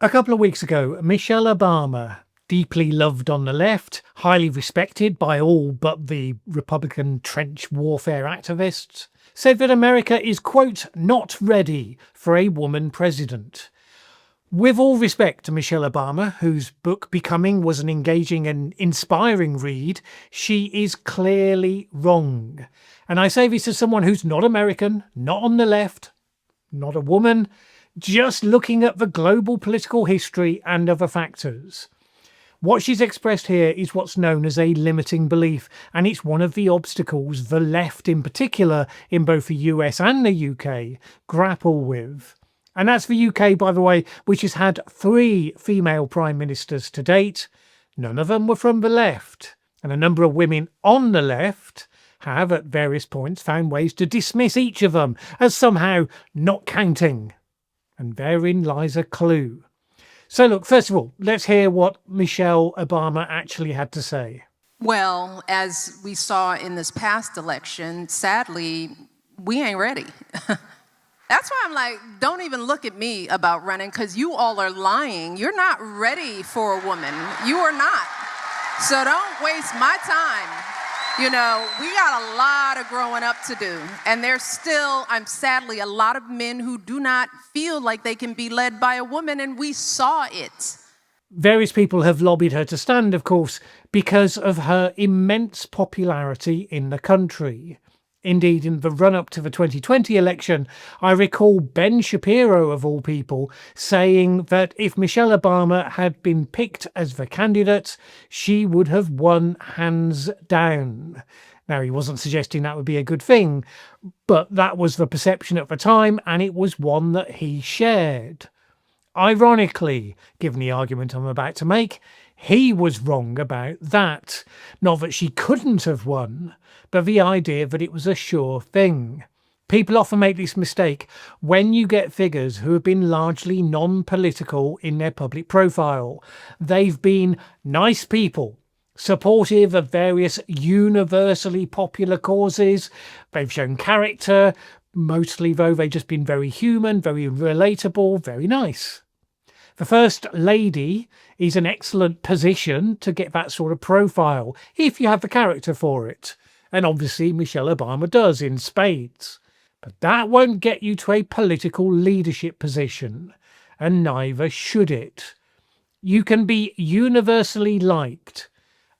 A couple of weeks ago, Michelle Obama, deeply loved on the left, highly respected by all but the Republican trench warfare activists, said that America is, quote, not ready for a woman president. With all respect to Michelle Obama, whose book Becoming was an engaging and inspiring read, she is clearly wrong. And I say this as someone who's not American, not on the left, not a woman, just looking at the global political history and other factors. What she's expressed here is what's known as a limiting belief, and it's one of the obstacles the left in particular, in both the US and the UK, grapple with. And that's the UK, by the way, which has had 3 female prime ministers to date. None of them were from the left. And a number of women on the left have, at various points, found ways to dismiss each of them as somehow not counting. And therein lies a clue. So look, first of all, let's hear what Michelle Obama actually had to say. Well, as we saw in this past election, sadly, we ain't ready. That's why I'm like, don't even look at me about running, because you all are lying. You're not ready for a woman. You are not. So don't waste my time. You know, we got a lot of growing up to do. And there's still, sadly, a lot of men who do not feel like they can be led by a woman, and we saw it. Various people have lobbied her to stand, of course, because of her immense popularity in the country. Indeed, in the run-up to the 2020 election, I recall Ben Shapiro, of all people, saying that if Michelle Obama had been picked as the candidate, she would have won hands down. Now, he wasn't suggesting that would be a good thing, but that was the perception at the time, and it was one that he shared. Ironically, given the argument I'm about to make, he was wrong about that. Not that she couldn't have won, but the idea that it was a sure thing. People often make this mistake when you get figures who have been largely non-political in their public profile. They've been nice people, supportive of various universally popular causes. They've shown character, mostly though they've just been very human, very relatable, very nice. The First Lady is an excellent position to get that sort of profile, if you have the character for it. And obviously Michelle Obama does in spades. But that won't get you to a political leadership position, and neither should it. You can be universally liked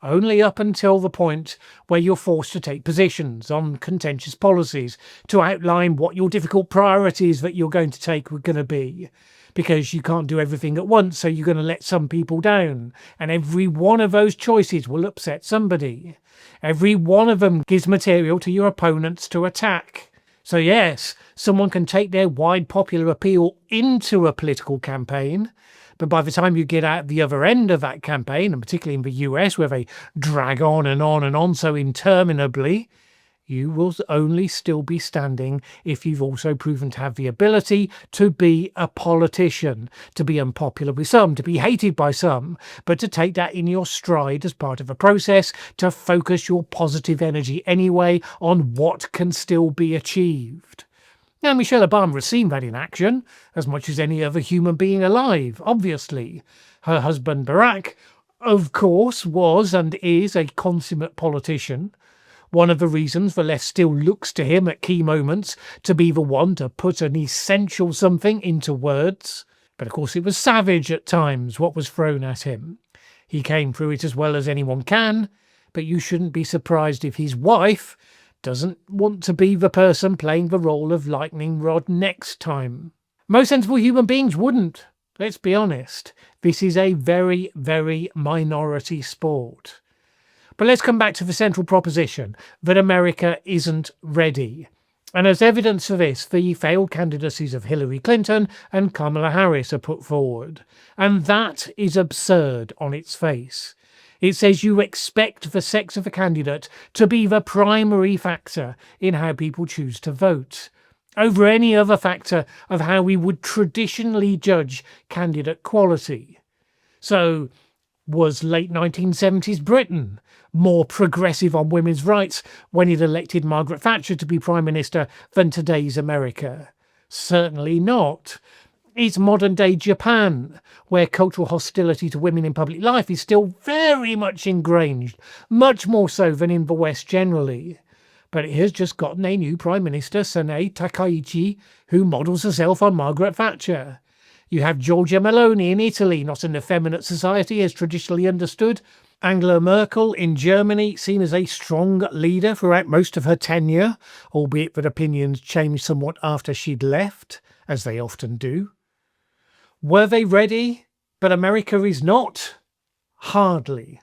only up until the point where you're forced to take positions on contentious policies to outline what your difficult priorities that you're going to take were going to be. Because you can't do everything at once, so you're going to let some people down. And every one of those choices will upset somebody. Every one of them gives material to your opponents to attack. So yes, someone can take their wide popular appeal into a political campaign, but by the time you get out the other end of that campaign, and particularly in the US where they drag on and on and on so interminably, you will only still be standing if you've also proven to have the ability to be a politician, to be unpopular with some, to be hated by some, but to take that in your stride as part of a process, to focus your positive energy anyway on what can still be achieved. Now, Michelle Obama has seen that in action, as much as any other human being alive, obviously. Her husband Barack, of course, was and is a consummate politician. One of the reasons the left still looks to him at key moments to be the one to put an essential something into words. But of course it was savage at times what was thrown at him. He came through it as well as anyone can, but you shouldn't be surprised if his wife doesn't want to be the person playing the role of lightning rod next time. Most sensible human beings wouldn't. Let's be honest. This is a very, very minority sport. But let's come back to the central proposition that America isn't ready. And as evidence for this, the failed candidacies of Hillary Clinton and Kamala Harris are put forward. And that is absurd on its face. It says you expect the sex of a candidate to be the primary factor in how people choose to vote, over any other factor of how we would traditionally judge candidate quality. So, was late 1970s Britain more progressive on women's rights when it elected Margaret Thatcher to be Prime Minister than today's America? Certainly not. It's modern-day Japan, where cultural hostility to women in public life is still very much ingrained, much more so than in the West generally. But it has just gotten a new Prime Minister, Sanae Takaichi, who models herself on Margaret Thatcher. You have Giorgia Meloni in Italy, not an effeminate society as traditionally understood. Angela Merkel in Germany, seen as a strong leader throughout most of her tenure, albeit that opinions changed somewhat after she'd left, as they often do. Were they ready? But America is not. Hardly.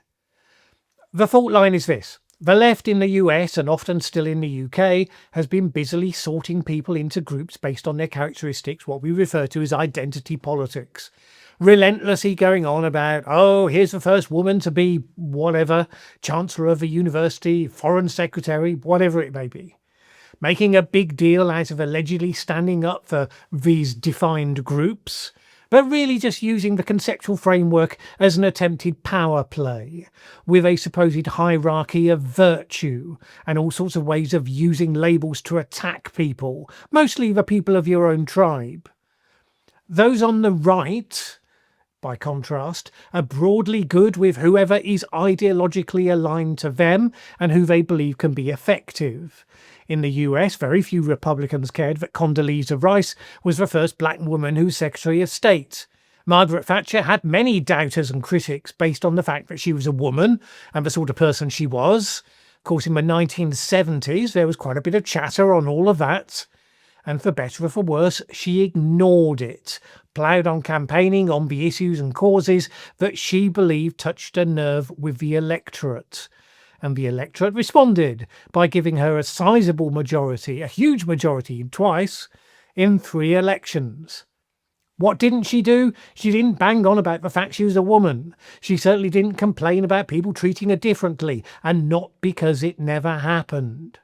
The fault line is this. The left in the US, and often still in the UK, has been busily sorting people into groups based on their characteristics, what we refer to as identity politics. Relentlessly going on about, oh, here's the first woman to be whatever, Chancellor of a university, Foreign Secretary, whatever it may be. Making a big deal out of allegedly standing up for these defined groups, but really just using the conceptual framework as an attempted power play, with a supposed hierarchy of virtue and all sorts of ways of using labels to attack people, mostly the people of your own tribe. Those on the right, by contrast, are broadly good with whoever is ideologically aligned to them and who they believe can be effective. In the US, very few Republicans cared that Condoleezza Rice was the first black woman who was Secretary of State. Margaret Thatcher had many doubters and critics based on the fact that she was a woman and the sort of person she was. Of course, in the 1970s, there was quite a bit of chatter on all of that. And for better or for worse, she ignored it, ploughed on campaigning on the issues and causes that she believed touched a nerve with the electorate. And the electorate responded by giving her a sizable majority, a huge majority twice, in 3 elections. What didn't she do? She didn't bang on about the fact she was a woman. She certainly didn't complain about people treating her differently, and not because it never happened.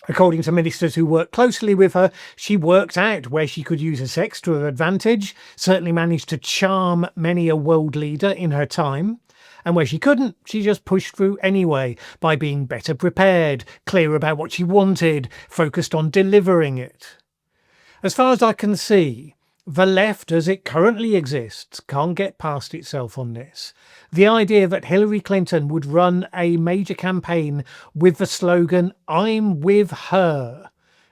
According to ministers who worked closely with her, she worked out where she could use her sex to her advantage, certainly managed to charm many a world leader in her time. And where she couldn't, she just pushed through anyway, by being better prepared, clear about what she wanted, focused on delivering it. As far as I can see, the left as it currently exists can't get past itself on this. The idea that Hillary Clinton would run a major campaign with the slogan, "I'm with her,"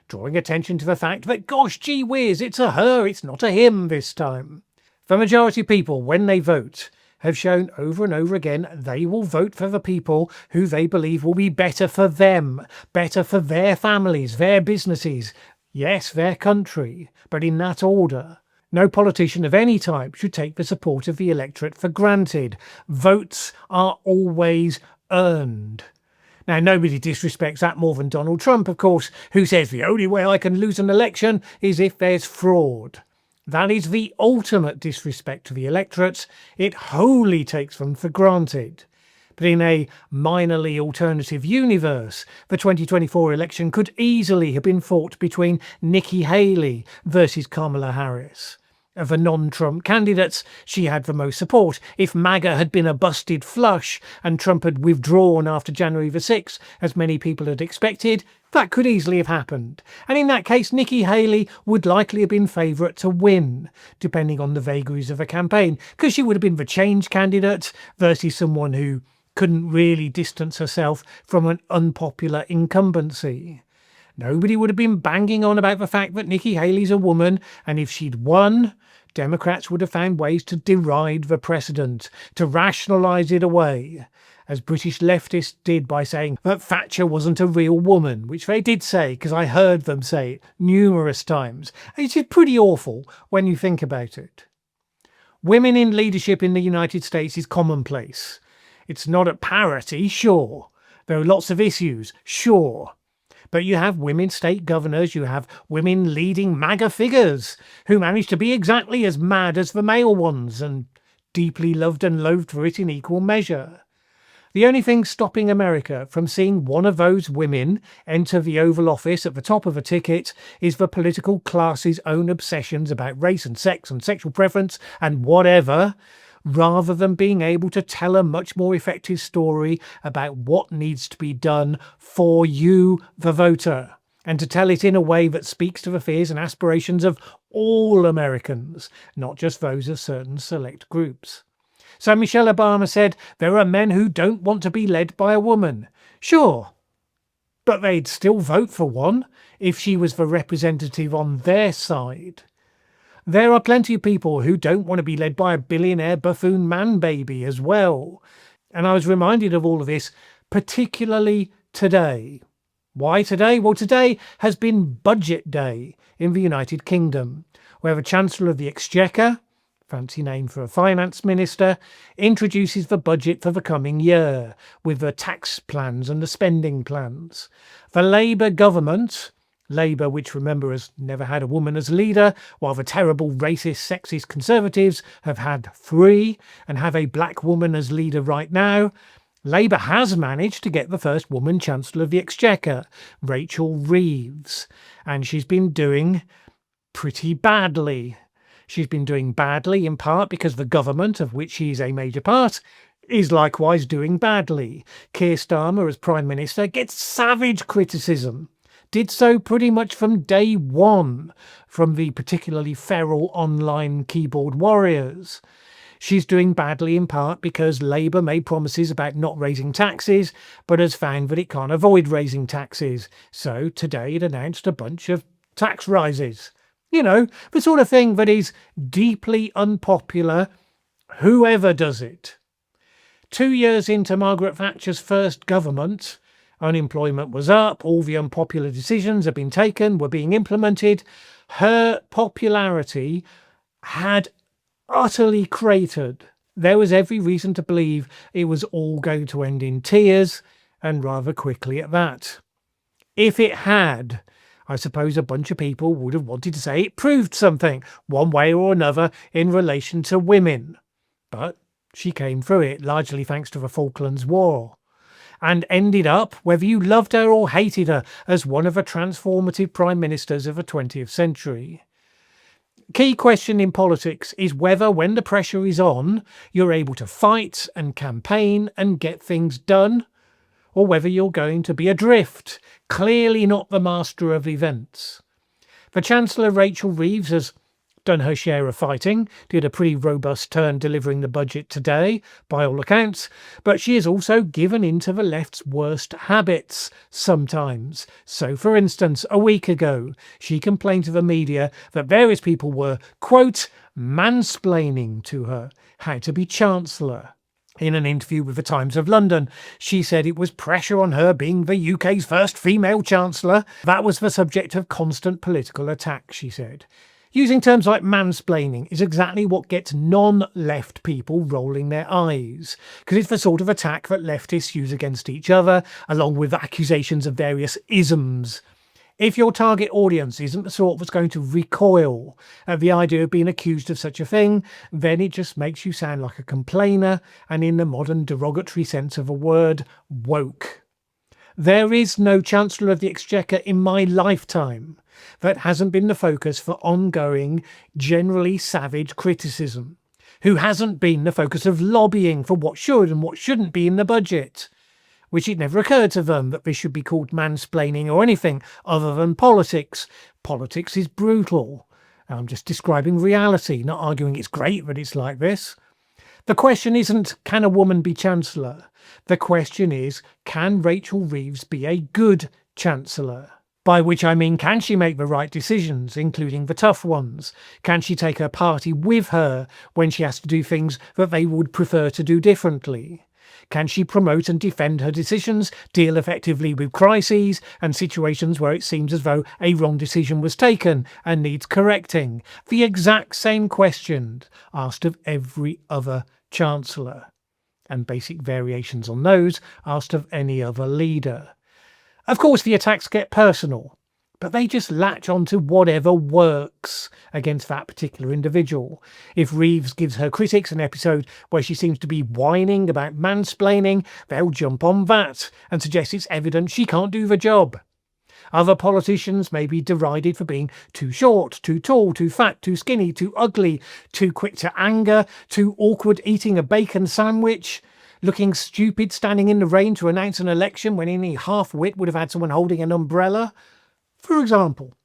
drawing attention to the fact that, gosh gee whiz, it's a her, it's not a him this time. The majority of people, when they vote, have shown over and over again they will vote for the people who they believe will be better for them, better for their families, their businesses, yes, their country, but in that order. No politician of any type should take the support of the electorate for granted. Votes are always earned. Now, nobody disrespects that more than Donald Trump, of course, who says the only way I can lose an election is if there's fraud. That is the ultimate disrespect to the electorate. It wholly takes them for granted. But in a minorly alternative universe, the 2024 election could easily have been fought between Nikki Haley versus Kamala Harris. Of the non-Trump candidates, she had the most support. If MAGA had been a busted flush and Trump had withdrawn after January the 6th, as many people had expected, that could easily have happened. And in that case, Nikki Haley would likely have been favourite to win, depending on the vagaries of a campaign, because she would have been the change candidate versus someone who couldn't really distance herself from an unpopular incumbency. Nobody would have been banging on about the fact that Nikki Haley's a woman, and if she'd won, Democrats would have found ways to deride the precedent, to rationalise it away, as British leftists did by saying that Thatcher wasn't a real woman, which they did say, because I heard them say it numerous times. It's pretty awful when you think about it. Women in leadership in the United States is commonplace. It's not at parity, sure. There are lots of issues, sure. But you have women state governors, you have women leading MAGA figures who manage to be exactly as mad as the male ones and deeply loved and loathed for it in equal measure. The only thing stopping America from seeing one of those women enter the Oval Office at the top of a ticket is the political class's own obsessions about race and sex and sexual preference and whatever, rather than being able to tell a much more effective story about what needs to be done for you, the voter, and to tell it in a way that speaks to the fears and aspirations of all Americans, not just those of certain select groups. So Michelle Obama said, there are men who don't want to be led by a woman. Sure, but they'd still vote for one if she was the representative on their side. There are plenty of people who don't want to be led by a billionaire buffoon man baby as well. And I was reminded of all of this, particularly today. Why today? Well, today has been Budget Day in the United Kingdom, where the Chancellor of the Exchequer, fancy name for a finance minister, introduces the budget for the coming year, with the tax plans and the spending plans. The Labour government, Labour, which remember has never had a woman as leader, while the terrible racist, sexist Conservatives have had 3 and have a black woman as leader right now, Labour has managed to get the first woman Chancellor of the Exchequer, Rachel Reeves, and she's been doing pretty badly. She's been doing badly in part because the government, of which she's a major part, is likewise doing badly. Keir Starmer, as Prime Minister, gets savage criticism. Did so pretty much from day one from the particularly feral online keyboard warriors. She's doing badly in part because Labour made promises about not raising taxes, but has found that it can't avoid raising taxes. So today it announced a bunch of tax rises. You know, the sort of thing that is deeply unpopular, whoever does it. 2 years into Margaret Thatcher's first government, unemployment was up, all the unpopular decisions had been taken, were being implemented. Her popularity had utterly cratered. There was every reason to believe it was all going to end in tears, and rather quickly at that. If it had, I suppose a bunch of people would have wanted to say it proved something, one way or another, in relation to women. But she came through it, largely thanks to the Faultlines War, and ended up, whether you loved her or hated her, as one of the transformative prime ministers of the 20th century. Key question in politics is whether, when the pressure is on, you're able to fight and campaign and get things done, or whether you're going to be adrift, clearly not the master of events. The Chancellor, Rachel Reeves, has done her share of fighting, did a pretty robust turn delivering the budget today, by all accounts, but she has also given in to the left's worst habits sometimes. So, for instance, a week ago, she complained to the media that various people were, quote, mansplaining to her how to be Chancellor. In an interview with the Times of London, she said it was pressure on her being the UK's first female Chancellor. That was the subject of constant political attack, she said. Using terms like mansplaining is exactly what gets non-left people rolling their eyes, because it's the sort of attack that leftists use against each other, along with accusations of various isms. If your target audience isn't the sort that's going to recoil at the idea of being accused of such a thing, then it just makes you sound like a complainer, and in the modern derogatory sense of a word, woke. There is no Chancellor of the Exchequer in my lifetime that hasn't been the focus for ongoing, generally savage criticism, who hasn't been the focus of lobbying for what should and what shouldn't be in the budget, which it never occurred to them that this should be called mansplaining or anything other than politics. Politics is brutal. I'm just describing reality, not arguing it's great that it's like this. The question isn't, can a woman be Chancellor? The question is, can Rachel Reeves be a good Chancellor? By which I mean, can she make the right decisions, including the tough ones? Can she take her party with her when she has to do things that they would prefer to do differently? Can she promote and defend her decisions, deal effectively with crises and situations where it seems as though a wrong decision was taken and needs correcting? The exact same question asked of every other Chancellor, and basic variations on those asked of any other leader. Of course, the attacks get personal, but they just latch onto whatever works against that particular individual. If Reeves gives her critics an episode where she seems to be whining about mansplaining, they'll jump on that and suggest it's evident she can't do the job. Other politicians may be derided for being too short, too tall, too fat, too skinny, too ugly, too quick to anger, too awkward eating a bacon sandwich, looking stupid standing in the rain to announce an election when any half-wit would have had someone holding an umbrella, for example.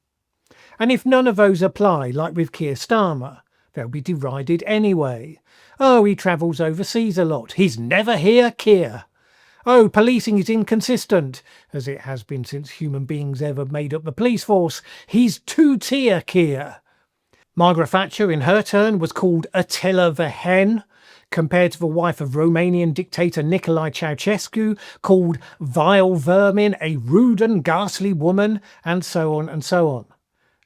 And if none of those apply, like with Keir Starmer, they'll be derided anyway. Oh, he travels overseas a lot. He's never here, Keir. Oh, policing is inconsistent, as it has been since human beings ever made up the police force. He's two-tier, Keir. Margaret Thatcher, in her turn, was called Attila the Hen, compared to the wife of Romanian dictator Nicolae Ceausescu, called vile vermin, a rude and ghastly woman, and so on and so on.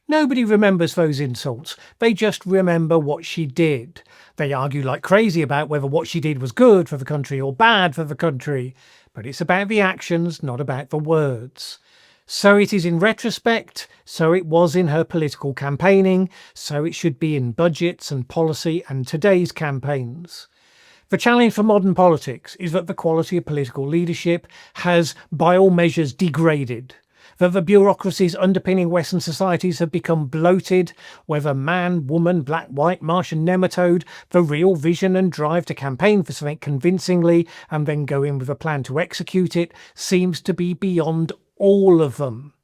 Nobody remembers those insults. They just remember what she did. They argue like crazy about whether what she did was good for the country or bad for the country. But it's about the actions, not about the words. So it is in retrospect, so it was in her political campaigning, so it should be in budgets and policy and today's campaigns. The challenge for modern politics is that the quality of political leadership has, by all measures, degraded. That the bureaucracies underpinning Western societies have become bloated, whether man, woman, black, white, Martian, nematode, the real vision and drive to campaign for something convincingly and then go in with a plan to execute it seems to be beyond all of them.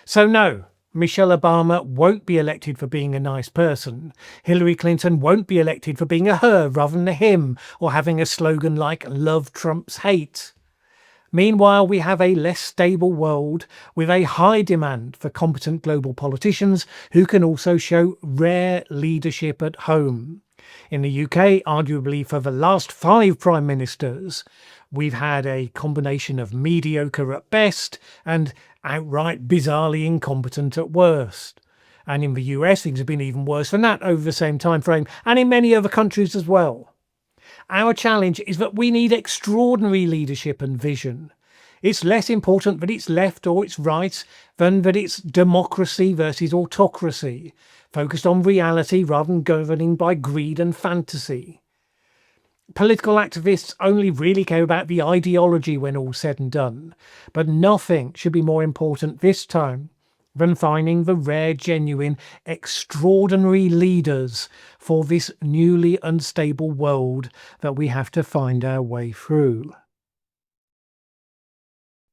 So no, Michelle Obama won't be elected for being a nice person. Hillary Clinton won't be elected for being a her rather than a him, or having a slogan like "Love trumps hate." Meanwhile, we have a less stable world with a high demand for competent global politicians who can also show rare leadership at home. In the UK, arguably for the last 5 prime ministers, we've had a combination of mediocre at best and outright bizarrely incompetent at worst. And in the US, things have been even worse than that over the same time frame, and in many other countries as well. Our challenge is that we need extraordinary leadership and vision. It's less important that it's left or it's right than that it's democracy versus autocracy, focused on reality rather than governing by greed and fantasy. Political activists only really care about the ideology when all's said and done, but nothing should be more important this time than finding the rare, genuine, extraordinary leaders for this newly unstable world that we have to find our way through.